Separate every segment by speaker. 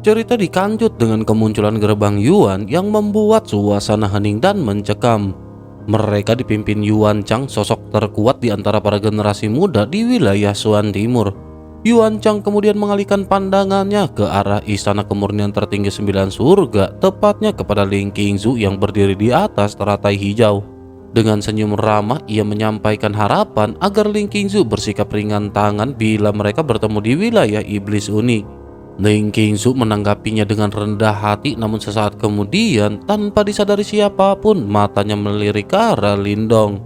Speaker 1: Cerita dikanjut dengan kemunculan gerbang Yuan yang membuat suasana hening dan mencekam. Mereka dipimpin Yuan Chang, sosok terkuat di antara para generasi muda di wilayah Shuan Timur. Yuan Chang kemudian mengalihkan pandangannya ke arah istana kemurnian tertinggi 9 surga, tepatnya kepada Ling Qingzu yang berdiri di atas teratai hijau. Dengan senyum ramah, ia menyampaikan harapan agar Ling Qingzu bersikap ringan tangan bila mereka bertemu di wilayah iblis unik. Ling Qingzu menanggapinya dengan rendah hati, namun sesaat kemudian tanpa disadari siapapun matanya melirik ke arah Lindong.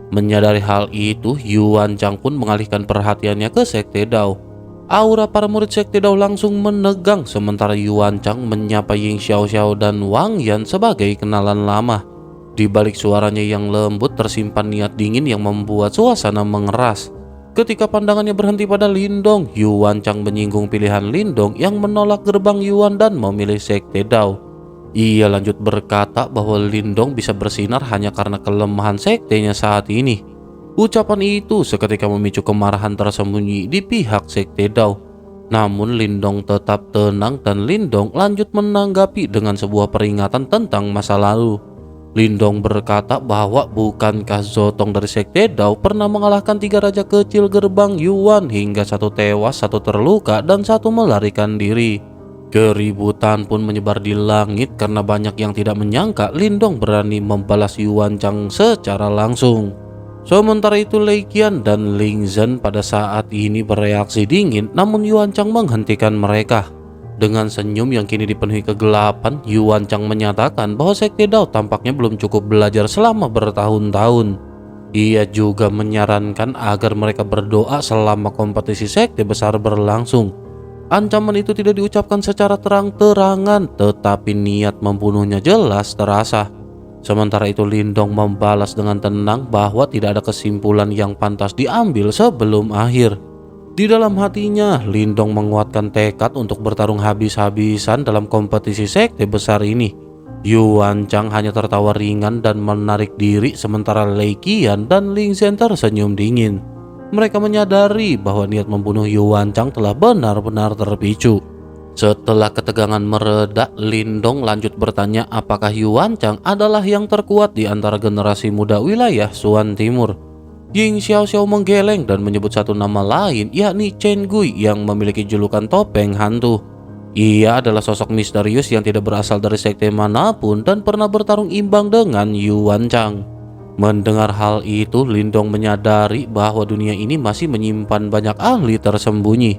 Speaker 1: Menyadari hal itu, Yuan Chang pun mengalihkan perhatiannya ke Sekte Dao. Aura para murid Sekte Dao langsung menegang sementara Yuan Chang menyapa Ying Xiaoxiao dan Wang Yan sebagai kenalan lama. Di balik suaranya yang lembut tersimpan niat dingin yang membuat suasana mengeras. Ketika pandangannya berhenti pada Lindong, Yuan Chang menyinggung pilihan Lindong yang menolak gerbang Yuan dan memilih Sekte Dao. Ia lanjut berkata bahwa Lindong bisa bersinar hanya karena kelemahan sektenya saat ini. Ucapan itu seketika memicu kemarahan tersembunyi di pihak Sekte Dao. Namun Lindong tetap tenang dan Lindong lanjut menanggapi dengan sebuah peringatan tentang masa lalu. Lindong berkata bahwa bukankah Zotong dari Sekte Dao pernah mengalahkan 3 raja kecil gerbang Yuan hingga 1 tewas, 1 terluka, dan 1 melarikan diri. Keributan pun menyebar di langit karena banyak yang tidak menyangka Lindong berani membalas Yuan Chang secara langsung. Sementara itu Lei Qian dan Ling Zhen pada saat ini bereaksi dingin, namun Yuan Chang menghentikan mereka. Dengan senyum yang kini dipenuhi kegelapan, Yuan Chang menyatakan bahwa Sekte Dao tampaknya belum cukup belajar selama bertahun-tahun. Ia juga menyarankan agar mereka berdoa selama kompetisi sekte besar berlangsung. Ancaman itu tidak diucapkan secara terang-terangan, tetapi niat membunuhnya jelas terasa. Sementara itu Lindong membalas dengan tenang bahwa tidak ada kesimpulan yang pantas diambil sebelum akhir. Di dalam hatinya, Lindong menguatkan tekad untuk bertarung habis-habisan dalam kompetisi sekte besar ini. Yuan Chang hanya tertawa ringan dan menarik diri sementara Lei Qian dan Ling Zhen tersenyum dingin. Mereka menyadari bahwa niat membunuh Yuan Chang telah benar-benar terpicu. Setelah ketegangan mereda, Lindong lanjut bertanya apakah Yuan Chang adalah yang terkuat di antara generasi muda wilayah Shuan Timur. Ying Xiaoxiao menggeleng dan menyebut satu nama lain, yakni Chen Gui yang memiliki julukan topeng hantu. Ia adalah sosok misterius yang tidak berasal dari sekte manapun dan pernah bertarung imbang dengan Yuan Chang. Mendengar hal itu, Lindong menyadari bahwa dunia ini masih menyimpan banyak ahli tersembunyi.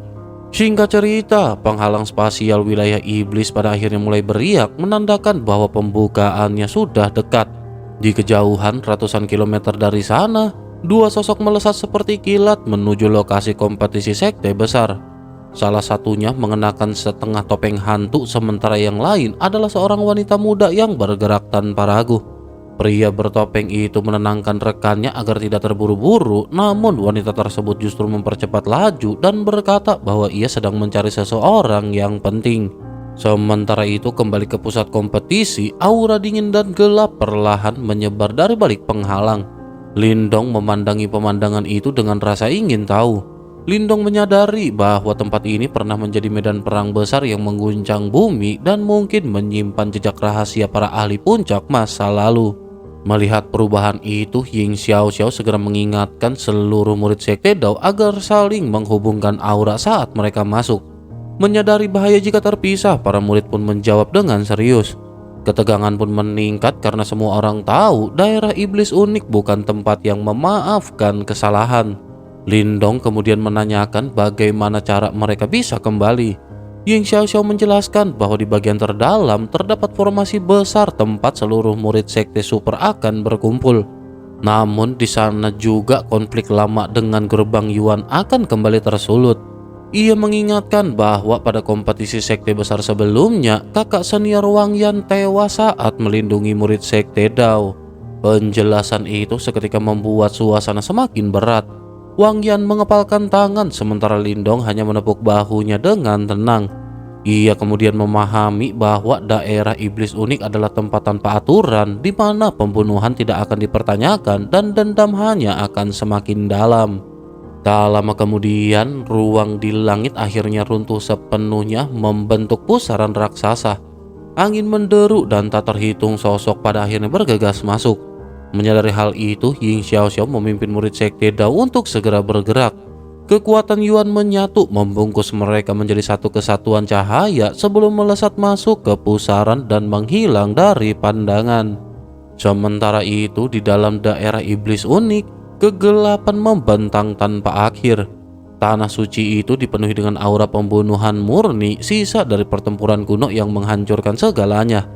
Speaker 1: Singkat cerita, penghalang spasial wilayah iblis pada akhirnya mulai beriak, menandakan bahwa pembukaannya sudah dekat. Di kejauhan ratusan kilometer dari sana, 2 sosok melesat seperti kilat menuju lokasi kompetisi sekte besar. Salah satunya mengenakan setengah topeng hantu, sementara yang lain adalah seorang wanita muda yang bergerak tanpa ragu. Pria bertopeng itu menenangkan rekannya agar tidak terburu-buru, namun wanita tersebut justru mempercepat laju dan berkata bahwa ia sedang mencari seseorang yang penting. Sementara itu kembali ke pusat kompetisi, aura dingin dan gelap perlahan menyebar dari balik penghalang. Lindong memandangi pemandangan itu dengan rasa ingin tahu. Lindong menyadari bahwa tempat ini pernah menjadi medan perang besar yang mengguncang bumi dan mungkin menyimpan jejak rahasia para ahli puncak masa lalu. Melihat perubahan itu, Ying Xiaoxiao segera mengingatkan seluruh murid Sekte Dao agar saling menghubungkan aura saat mereka masuk. Menyadari bahaya jika terpisah, para murid pun menjawab dengan serius. Ketegangan pun meningkat karena semua orang tahu daerah iblis unik bukan tempat yang memaafkan kesalahan. Lindong kemudian menanyakan bagaimana cara mereka bisa kembali. Ying Xiaoxiao menjelaskan bahwa di bagian terdalam terdapat formasi besar tempat seluruh murid sekte super akan berkumpul. Namun di sana juga konflik lama dengan gerbang Yuan akan kembali tersulut. Ia mengingatkan bahwa pada kompetisi sekte besar sebelumnya, kakak senior Wang Yan tewas saat melindungi murid Sekte Dao. Penjelasan itu seketika membuat suasana semakin berat. Wang Yan mengepalkan tangan sementara Lindong hanya menepuk bahunya dengan tenang. Ia kemudian memahami bahwa daerah iblis unik adalah tempat tanpa aturan di mana pembunuhan tidak akan dipertanyakan dan dendam hanya akan semakin dalam. Tak lama kemudian, ruang di langit akhirnya runtuh sepenuhnya membentuk pusaran raksasa. Angin menderu dan tak terhitung sosok pada akhirnya bergegas masuk. Menyadari hal itu, Ying Xiaoxiao memimpin murid Sekte Dao untuk segera bergerak. Kekuatan Yuan menyatu membungkus mereka menjadi satu kesatuan cahaya sebelum melesat masuk ke pusaran dan menghilang dari pandangan. Sementara itu, di dalam daerah iblis unik, kegelapan membentang tanpa akhir. Tanah suci itu dipenuhi dengan aura pembunuhan murni, sisa dari pertempuran kuno yang menghancurkan segalanya.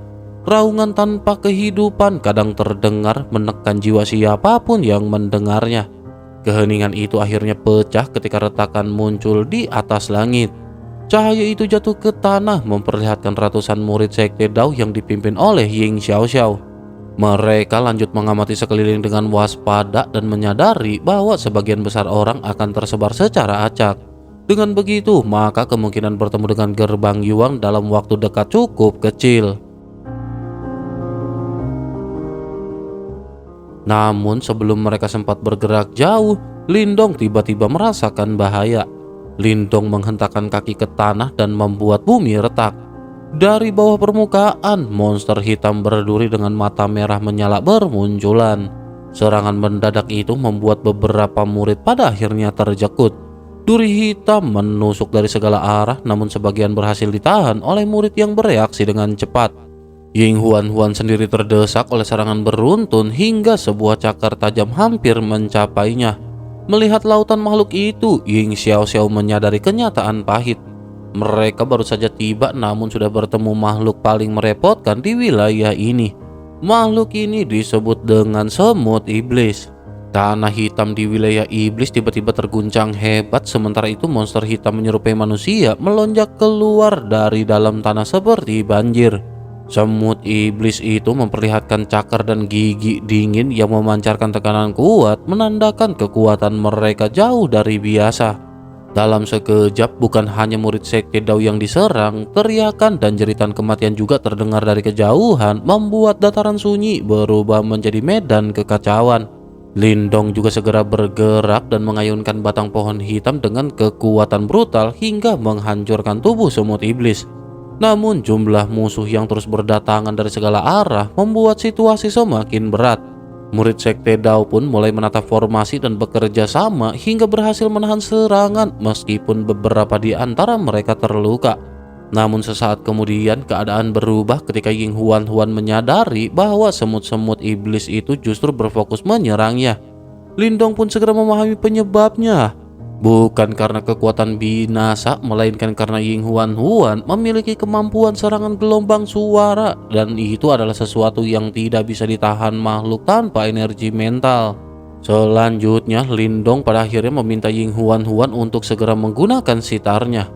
Speaker 1: Raungan tanpa kehidupan kadang terdengar menekan jiwa siapapun yang mendengarnya. Keheningan itu akhirnya pecah ketika retakan muncul di atas langit. Cahaya itu jatuh ke tanah memperlihatkan ratusan murid Sekte Dao yang dipimpin oleh Ying Xiaoxiao. Mereka lanjut mengamati sekeliling dengan waspada dan menyadari bahwa sebagian besar orang akan tersebar secara acak. Dengan begitu, maka kemungkinan bertemu dengan gerbang Yuan dalam waktu dekat cukup kecil. Namun sebelum mereka sempat bergerak jauh, Lindong tiba-tiba merasakan bahaya. Lindong menghentakkan kaki ke tanah dan membuat bumi retak. Dari bawah permukaan, monster hitam berduri dengan mata merah menyala bermunculan. Serangan mendadak itu membuat beberapa murid pada akhirnya terjekut. Duri hitam menusuk dari segala arah, namun sebagian berhasil ditahan oleh murid yang bereaksi dengan cepat. Ying Huan sendiri terdesak oleh serangan beruntun hingga sebuah cakar tajam hampir mencapainya. Melihat lautan makhluk itu, Ying Xiaoxiao menyadari kenyataan pahit. Mereka baru saja tiba namun sudah bertemu makhluk paling merepotkan di wilayah ini. Makhluk ini disebut dengan semut iblis. Tanah hitam di wilayah iblis tiba-tiba terguncang hebat, sementara itu monster hitam menyerupai manusia melonjak keluar dari dalam tanah seperti banjir. Semut iblis itu memperlihatkan cakar dan gigi dingin yang memancarkan tekanan kuat, menandakan kekuatan mereka jauh dari biasa. Dalam sekejap, bukan hanya murid Sekte Dao yang diserang, teriakan dan jeritan kematian juga terdengar dari kejauhan, membuat dataran sunyi berubah menjadi medan kekacauan. Lindong juga segera bergerak dan mengayunkan batang pohon hitam dengan kekuatan brutal hingga menghancurkan tubuh semut iblis. Namun jumlah musuh yang terus berdatangan dari segala arah membuat situasi semakin berat. Murid Sekte Dao pun mulai menata formasi dan bekerja sama hingga berhasil menahan serangan meskipun beberapa di antara mereka terluka. Namun sesaat kemudian keadaan berubah ketika Ying Huan menyadari bahwa semut-semut iblis itu justru berfokus menyerangnya. Lindong pun segera memahami penyebabnya. Bukan karena kekuatan binasa, melainkan karena Ying Huan memiliki kemampuan serangan gelombang suara, dan itu adalah sesuatu yang tidak bisa ditahan makhluk tanpa energi mental. Selanjutnya, Lindong pada akhirnya meminta Ying Huan untuk segera menggunakan sitarnya.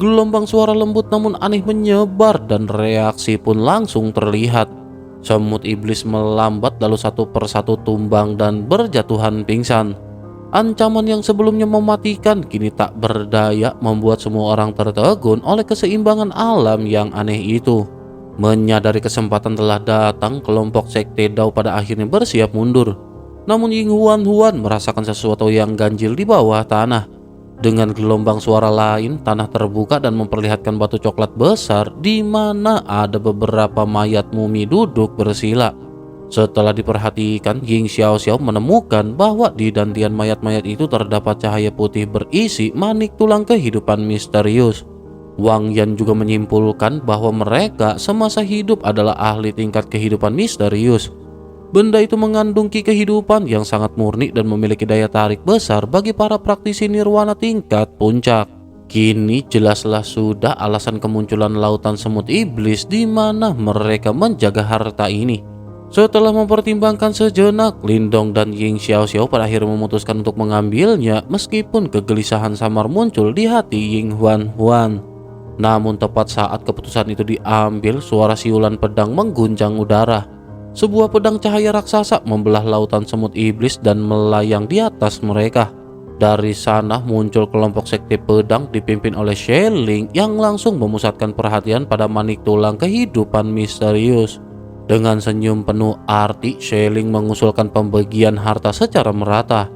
Speaker 1: Gelombang suara lembut namun aneh menyebar dan reaksi pun langsung terlihat. Semut iblis melambat lalu satu persatu tumbang dan berjatuhan pingsan. Ancaman yang sebelumnya mematikan kini tak berdaya, membuat semua orang tertegun oleh keseimbangan alam yang aneh itu. Menyadari kesempatan telah datang, kelompok Sekte Dao pada akhirnya bersiap mundur. Namun Ying Huan merasakan sesuatu yang ganjil di bawah tanah. Dengan gelombang suara lain, tanah terbuka dan memperlihatkan batu coklat besar di mana ada beberapa mayat mumi duduk bersila. Setelah diperhatikan, Ying Xiaoxiao menemukan bahwa di dantian mayat-mayat itu terdapat cahaya putih berisi manik tulang kehidupan misterius. Wang Yan juga menyimpulkan bahwa mereka semasa hidup adalah ahli tingkat kehidupan misterius. Benda itu mengandung ki kehidupan yang sangat murni dan memiliki daya tarik besar bagi para praktisi nirwana tingkat puncak. Kini jelaslah sudah alasan kemunculan lautan semut iblis di mana mereka menjaga harta ini. Setelah mempertimbangkan sejenak, Lindong dan Ying Xiaoxiao pada akhirnya memutuskan untuk mengambilnya meskipun kegelisahan samar muncul di hati Ying Huan. Namun tepat saat keputusan itu diambil, suara siulan pedang mengguncang udara. Sebuah pedang cahaya raksasa membelah lautan semut iblis dan melayang di atas mereka. Dari sana muncul kelompok sekte pedang dipimpin oleh Shelling yang langsung memusatkan perhatian pada manik tulang kehidupan misterius. Dengan senyum penuh arti, Shelling mengusulkan pembagian harta secara merata.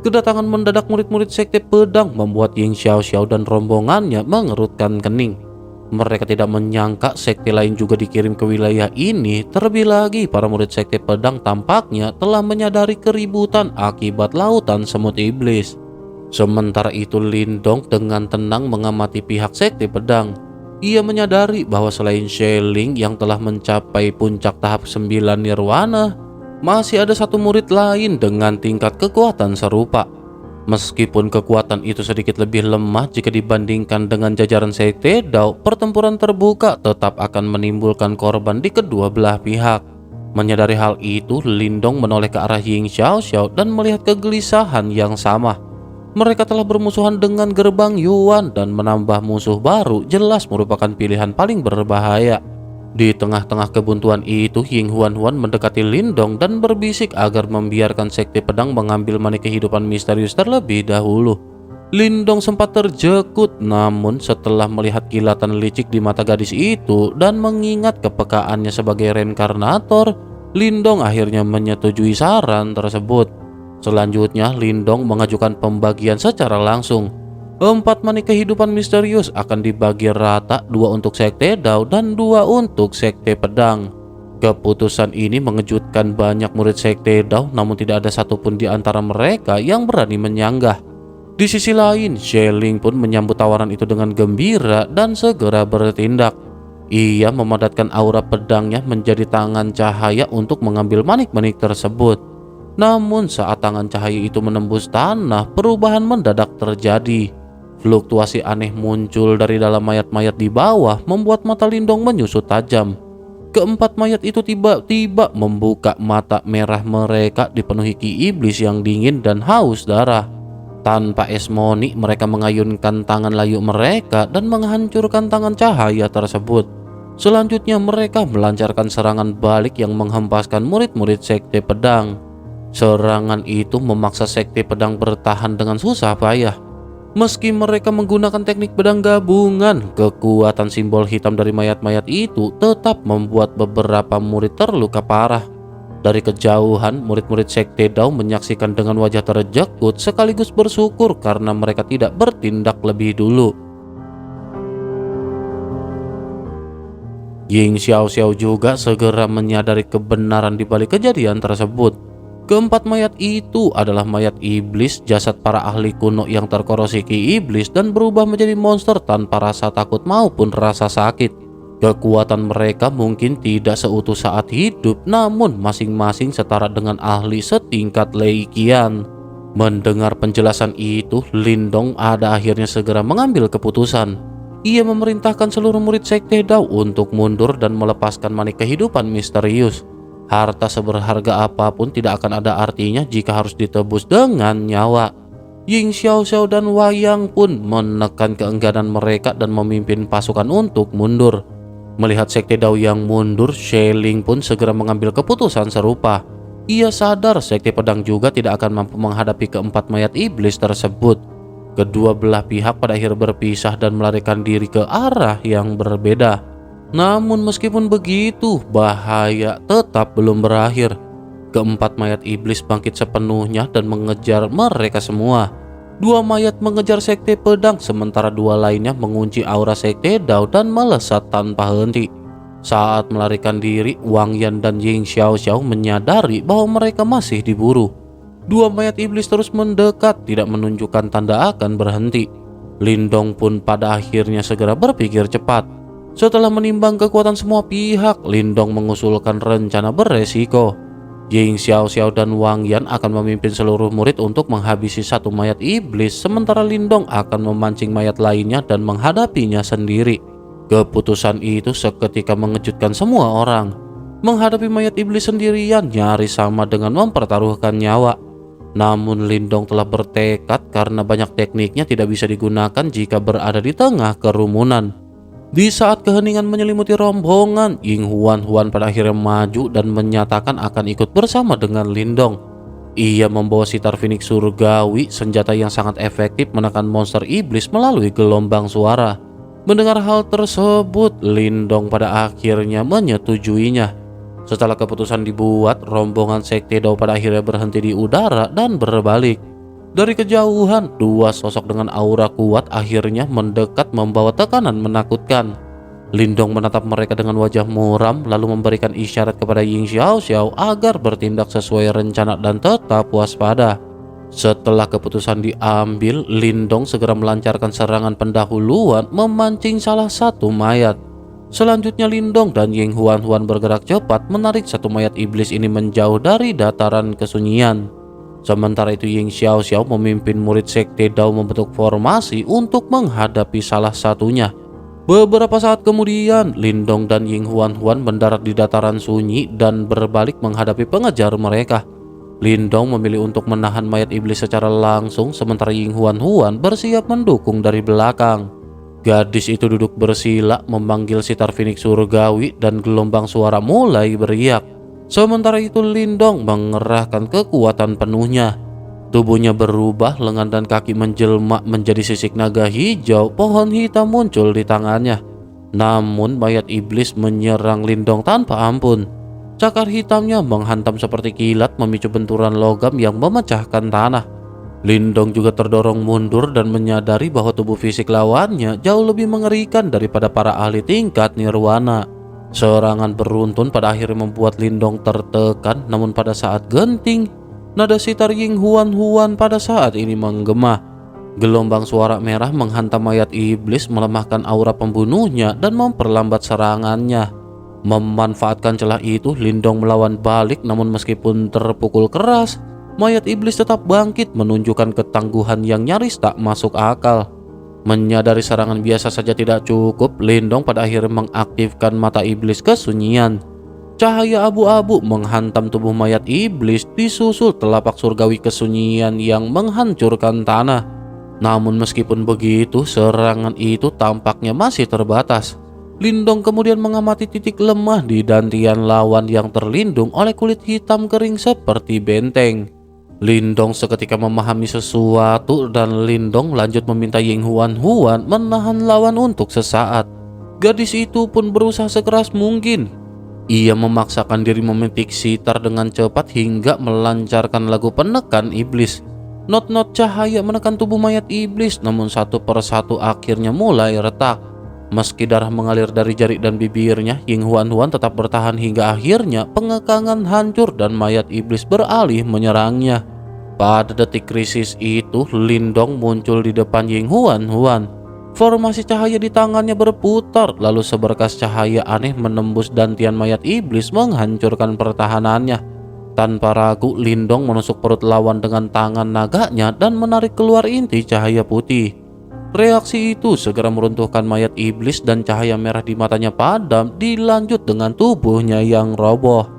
Speaker 1: Kedatangan mendadak murid-murid Sekte Pedang membuat Ying Xiaoxiao dan rombongannya mengerutkan kening. Mereka tidak menyangka sekte lain juga dikirim ke wilayah ini. Terlebih lagi para murid Sekte Pedang tampaknya telah menyadari keributan akibat lautan semut iblis. Sementara itu Lindong dengan tenang mengamati pihak Sekte Pedang. Ia menyadari bahwa selain Sheling yang telah mencapai puncak tahap 9 Nirwana, masih ada satu murid lain dengan tingkat kekuatan serupa. Meskipun kekuatan itu sedikit lebih lemah jika dibandingkan dengan jajaran Sekte Dao, pertempuran terbuka tetap akan menimbulkan korban di kedua belah pihak. Menyadari hal itu, Lindong menoleh ke arah Ying Xiaoxiao dan melihat kegelisahan yang sama. Mereka telah bermusuhan dengan gerbang Yuan dan menambah musuh baru jelas merupakan pilihan paling berbahaya. Di tengah-tengah kebuntuan itu, Ying Huan-Huan mendekati Lindong dan berbisik agar membiarkan Sekte Pedang mengambil manik kehidupan misterius terlebih dahulu. Lindong sempat terjekut, namun setelah melihat kilatan licik di mata gadis itu dan mengingat kepekaannya sebagai reinkarnator, Lindong akhirnya menyetujui saran tersebut. Selanjutnya, Lindong mengajukan pembagian secara langsung. 4 manik kehidupan misterius akan dibagi rata, 2 untuk Sekte Dao dan 2 untuk Sekte Pedang. Keputusan ini mengejutkan banyak murid Sekte Dao, namun tidak ada satupun di antara mereka yang berani menyanggah. Di sisi lain, Sheling pun menyambut tawaran itu dengan gembira dan segera bertindak. Ia memadatkan aura pedangnya menjadi tangan cahaya untuk mengambil manik-manik tersebut. Namun saat tangan cahaya itu menembus tanah, perubahan mendadak terjadi. Fluktuasi aneh muncul dari dalam mayat-mayat di bawah, membuat mata Lindong menyusut tajam. Keempat mayat itu tiba-tiba membuka mata merah mereka dipenuhi ki iblis yang dingin dan haus darah. Tanpa esmoni, mereka mengayunkan tangan layu mereka dan menghancurkan tangan cahaya tersebut. Selanjutnya mereka melancarkan serangan balik yang menghempaskan murid-murid Sekte Pedang. Serangan itu memaksa Sekte Pedang bertahan dengan susah payah. Meski mereka menggunakan teknik pedang gabungan, kekuatan simbol hitam dari mayat-mayat itu tetap membuat beberapa murid terluka parah. Dari kejauhan, murid-murid Sekte Dao menyaksikan dengan wajah terjekut sekaligus bersyukur karena mereka tidak bertindak lebih dulu. Ying Xiaoxiao juga segera menyadari kebenaran di balik kejadian tersebut. Keempat mayat itu adalah mayat iblis, jasad para ahli kuno yang terkorosi ki iblis dan berubah menjadi monster tanpa rasa takut maupun rasa sakit. Kekuatan mereka mungkin tidak seutuh saat hidup, namun masing-masing setara dengan ahli setingkat Lei Qian. Mendengar penjelasan itu, Lindong ada akhirnya segera mengambil keputusan. Ia memerintahkan seluruh murid Sekte Dao untuk mundur dan melepaskan manik kehidupan misterius. Harta seberharga apapun tidak akan ada artinya jika harus ditebus dengan nyawa. Ying Xiaoxiao dan Wayang pun menekan keengganan mereka dan memimpin pasukan untuk mundur. Melihat Sekte Dao yang mundur, Sheling pun segera mengambil keputusan serupa. Ia sadar Sekte Pedang juga tidak akan mampu menghadapi keempat mayat iblis tersebut. Kedua belah pihak pada akhirnya berpisah dan melarikan diri ke arah yang berbeda. Namun meskipun begitu, bahaya tetap belum berakhir. Keempat mayat iblis bangkit sepenuhnya dan mengejar mereka semua. 2 mayat mengejar Sekte Pedang, sementara 2 lainnya mengunci aura Sekte Dao dan melesat tanpa henti. Saat melarikan diri, Wang Yan dan Ying Xiaoxiao menyadari bahwa mereka masih diburu. 2 mayat iblis terus mendekat, tidak menunjukkan tanda akan berhenti. Lindong pun pada akhirnya segera berpikir cepat. Setelah menimbang kekuatan semua pihak, Lindong mengusulkan rencana beresiko. Ying Xiaoxiao dan Wang Yan akan memimpin seluruh murid untuk menghabisi satu mayat iblis, sementara Lindong akan memancing mayat lainnya dan menghadapinya sendiri. Keputusan itu seketika mengejutkan semua orang. Menghadapi mayat iblis sendirian nyaris sama dengan mempertaruhkan nyawa. Namun Lindong telah bertekad karena banyak tekniknya tidak bisa digunakan jika berada di tengah kerumunan. Di saat keheningan menyelimuti rombongan, Ying Huan-Huan pada akhirnya maju dan menyatakan akan ikut bersama dengan Lindong. Ia membawa sitar Phoenix surgawi, senjata yang sangat efektif menekan monster iblis melalui gelombang suara. Mendengar hal tersebut, Lindong pada akhirnya menyetujuinya. Setelah keputusan dibuat, rombongan Sekte Dao pada akhirnya berhenti di udara dan berbalik. Dari kejauhan, dua sosok dengan aura kuat akhirnya mendekat membawa tekanan menakutkan. Lindong menatap mereka dengan wajah muram lalu memberikan isyarat kepada Ying Xiaoxiao agar bertindak sesuai rencana dan tetap waspada. Setelah keputusan diambil, Lindong segera melancarkan serangan pendahuluan memancing salah satu mayat. Selanjutnya Lindong dan Ying Huan bergerak cepat menarik satu mayat iblis ini menjauh dari dataran kesunyian. Sementara itu Ying Xiaoxiao memimpin murid sekte Dao membentuk formasi untuk menghadapi salah satunya. Beberapa saat kemudian, Lindong dan Ying Huan mendarat di dataran sunyi dan berbalik menghadapi pengejar mereka. Lindong memilih untuk menahan mayat iblis secara langsung, sementara Ying Huan bersiap mendukung dari belakang. Gadis itu duduk bersila memanggil sitar Phoenix surgawi dan gelombang suara mulai beriak. Sementara itu Lindong mengerahkan kekuatan penuhnya. Tubuhnya berubah, lengan dan kaki menjelma menjadi sisik naga hijau, pohon hitam muncul di tangannya. Namun mayat iblis menyerang Lindong tanpa ampun. Cakar hitamnya menghantam seperti kilat memicu benturan logam yang memecahkan tanah. Lindong juga terdorong mundur dan menyadari bahwa tubuh fisik lawannya jauh lebih mengerikan daripada para ahli tingkat nirwana. Serangan beruntun pada akhirnya membuat Lindong tertekan, namun pada saat genting, nada sitar Ying Huan pada saat ini menggema. Gelombang suara merah menghantam mayat iblis, melemahkan aura pembunuhnya dan memperlambat serangannya. Memanfaatkan celah itu, Lindong melawan balik, namun meskipun terpukul keras, mayat iblis tetap bangkit menunjukkan ketangguhan yang nyaris tak masuk akal. Menyadari serangan biasa saja tidak cukup, Lindong pada akhirnya mengaktifkan mata iblis kesunyian. Cahaya abu-abu menghantam tubuh mayat iblis, disusul telapak surgawi kesunyian yang menghancurkan tanah. Namun meskipun begitu, serangan itu tampaknya masih terbatas. Lindong kemudian mengamati titik lemah di dantian lawan yang terlindung oleh kulit hitam kering seperti benteng. Lindong seketika memahami sesuatu dan Lindong lanjut meminta Ying Huan menahan lawan untuk sesaat. Gadis itu pun berusaha sekeras mungkin. Ia memaksakan diri memetik sitar dengan cepat hingga melancarkan lagu penekan iblis. Not-not cahaya menekan tubuh mayat iblis, namun satu persatu akhirnya mulai retak. Meski darah mengalir dari jari dan bibirnya, Ying Huan tetap bertahan hingga akhirnya pengekangan hancur dan mayat iblis beralih menyerangnya. Pada detik krisis itu, Lindong muncul di depan Ying Huan. Formasi cahaya di tangannya berputar, lalu seberkas cahaya aneh menembus dantian mayat iblis menghancurkan pertahanannya. Tanpa ragu, Lindong menusuk perut lawan dengan tangan naganya dan menarik keluar inti cahaya putih. Reaksi itu segera meruntuhkan mayat iblis dan cahaya merah di matanya padam, dilanjut dengan tubuhnya yang roboh.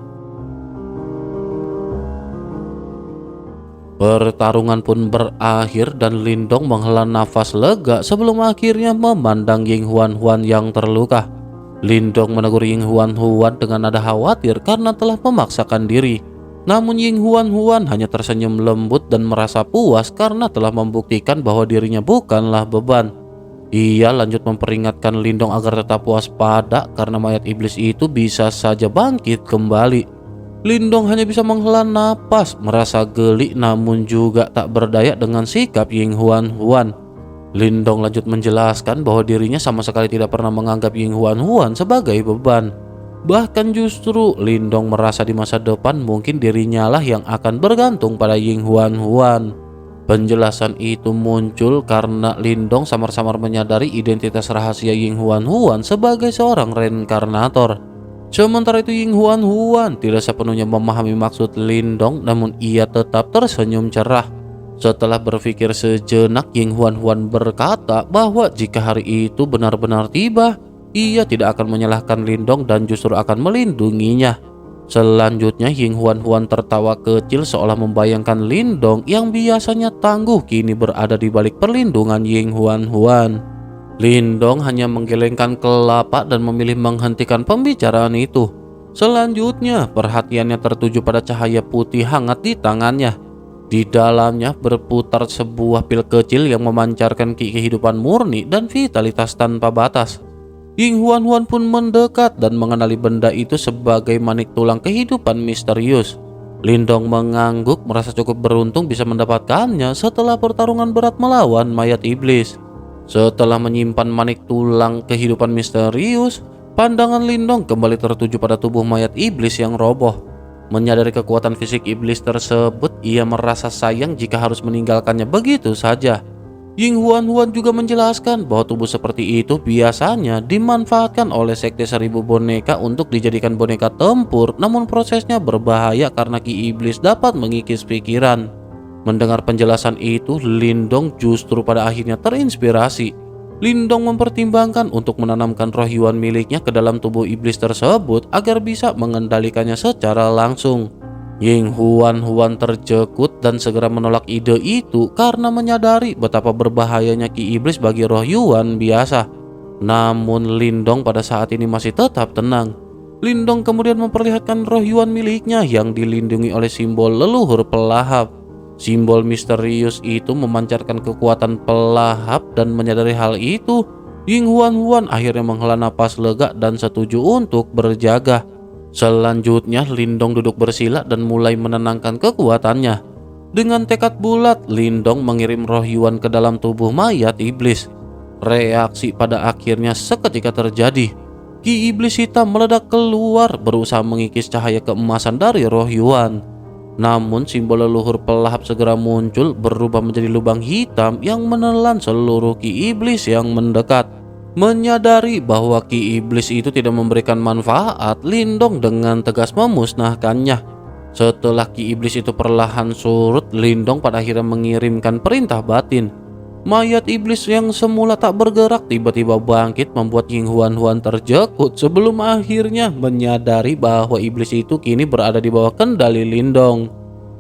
Speaker 1: Pertarungan pun berakhir dan Lindong menghela nafas lega sebelum akhirnya memandang Ying Huan yang terluka. Lindong menegur Ying Huan dengan nada khawatir karena telah memaksakan diri. Namun Ying Huan hanya tersenyum lembut dan merasa puas karena telah membuktikan bahwa dirinya bukanlah beban. Ia lanjut memperingatkan Lindong agar tetap waspada karena mayat iblis itu bisa saja bangkit kembali. Lindong hanya bisa menghela napas, merasa geli namun juga tak berdaya dengan sikap Ying Huan. Lindong lanjut menjelaskan bahwa dirinya sama sekali tidak pernah menganggap Ying Huan sebagai beban. Bahkan justru Lindong merasa di masa depan mungkin dirinya lah yang akan bergantung pada Ying Huan. Penjelasan itu muncul karena Lindong samar-samar menyadari identitas rahasia Ying Huan sebagai seorang reinkarnator. Sementara itu Ying Huan tidak sepenuhnya memahami maksud Lindong, namun ia tetap tersenyum cerah. Setelah berpikir sejenak, Ying Huan berkata bahwa jika hari itu benar-benar tiba, ia tidak akan menyalahkan Lindong dan justru akan melindunginya. Selanjutnya Ying Huan tertawa kecil seolah membayangkan Lindong yang biasanya tangguh kini berada di balik perlindungan Ying Huan. Lindong hanya menggelengkan kelapa dan memilih menghentikan pembicaraan itu. Selanjutnya, perhatiannya tertuju pada cahaya putih hangat di tangannya. Di dalamnya berputar sebuah pil kecil yang memancarkan kehidupan murni dan vitalitas tanpa batas. Ying Huan pun mendekat dan mengenali benda itu sebagai manik tulang kehidupan misterius. Lindong mengangguk, merasa cukup beruntung bisa mendapatkannya setelah pertarungan berat melawan mayat iblis. Setelah menyimpan manik tulang kehidupan misterius, pandangan Lindong kembali tertuju pada tubuh mayat iblis yang roboh. Menyadari kekuatan fisik iblis tersebut, ia merasa sayang jika harus meninggalkannya begitu saja. Ying Huan juga menjelaskan bahwa tubuh seperti itu biasanya dimanfaatkan oleh Sekte Seribu Boneka untuk dijadikan boneka tempur, namun prosesnya berbahaya karena Ki Iblis dapat mengikis pikiran. Mendengar penjelasan itu, Lindong justru pada akhirnya terinspirasi. Lindong mempertimbangkan untuk menanamkan roh Yuan miliknya ke dalam tubuh iblis tersebut agar bisa mengendalikannya secara langsung. Ying Huan terjekut dan segera menolak ide itu karena menyadari betapa berbahayanya Ki Iblis bagi roh Yuan biasa. Namun Lindong pada saat ini masih tetap tenang. Lindong kemudian memperlihatkan roh Yuan miliknya yang dilindungi oleh simbol leluhur pelahap. Simbol misterius itu memancarkan kekuatan pelahap, dan menyadari hal itu, Ying Huan akhirnya menghela napas lega dan setuju untuk berjaga. Selanjutnya Lindong duduk bersila dan mulai menenangkan kekuatannya. Dengan tekad bulat, Lindong mengirim roh Yuan ke dalam tubuh mayat iblis. Reaksi pada akhirnya seketika terjadi. Ki iblis hitam meledak keluar, berusaha mengikis cahaya keemasan dari roh Yuan. Namun simbol leluhur pelahap segera muncul, berubah menjadi lubang hitam yang menelan seluruh Ki Iblis yang mendekat. Menyadari bahwa Ki Iblis itu tidak memberikan manfaat, Lindong dengan tegas memusnahkannya. Setelah Ki Iblis itu perlahan surut, Lindong pada akhirnya mengirimkan perintah batin. Mayat iblis yang semula tak bergerak tiba-tiba bangkit, membuat Ying Huan terjekut sebelum akhirnya menyadari bahwa iblis itu kini berada di bawah kendali Lindong.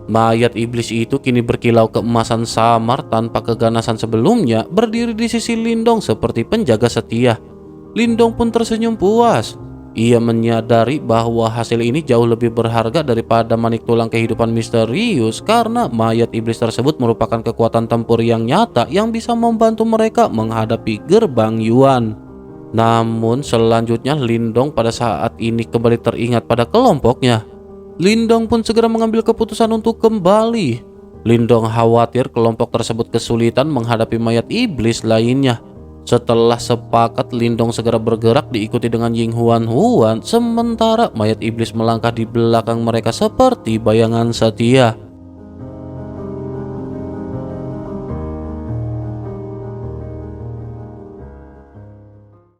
Speaker 1: Mayat iblis itu kini berkilau keemasan samar tanpa keganasan sebelumnya, berdiri di sisi Lindong seperti penjaga setia. Lindong pun tersenyum puas. Ia menyadari bahwa hasil ini jauh lebih berharga daripada manik tulang kehidupan misterius, karena mayat iblis tersebut merupakan kekuatan tempur yang nyata yang bisa membantu mereka menghadapi gerbang Yuan. Namun selanjutnya Lindong pada saat ini kembali teringat pada kelompoknya. Lindong pun segera mengambil keputusan untuk kembali. Lindong khawatir kelompok tersebut kesulitan menghadapi mayat iblis lainnya. Setelah sepakat, Lindong segera bergerak diikuti dengan Ying Huan, sementara mayat iblis melangkah di belakang mereka seperti bayangan setia.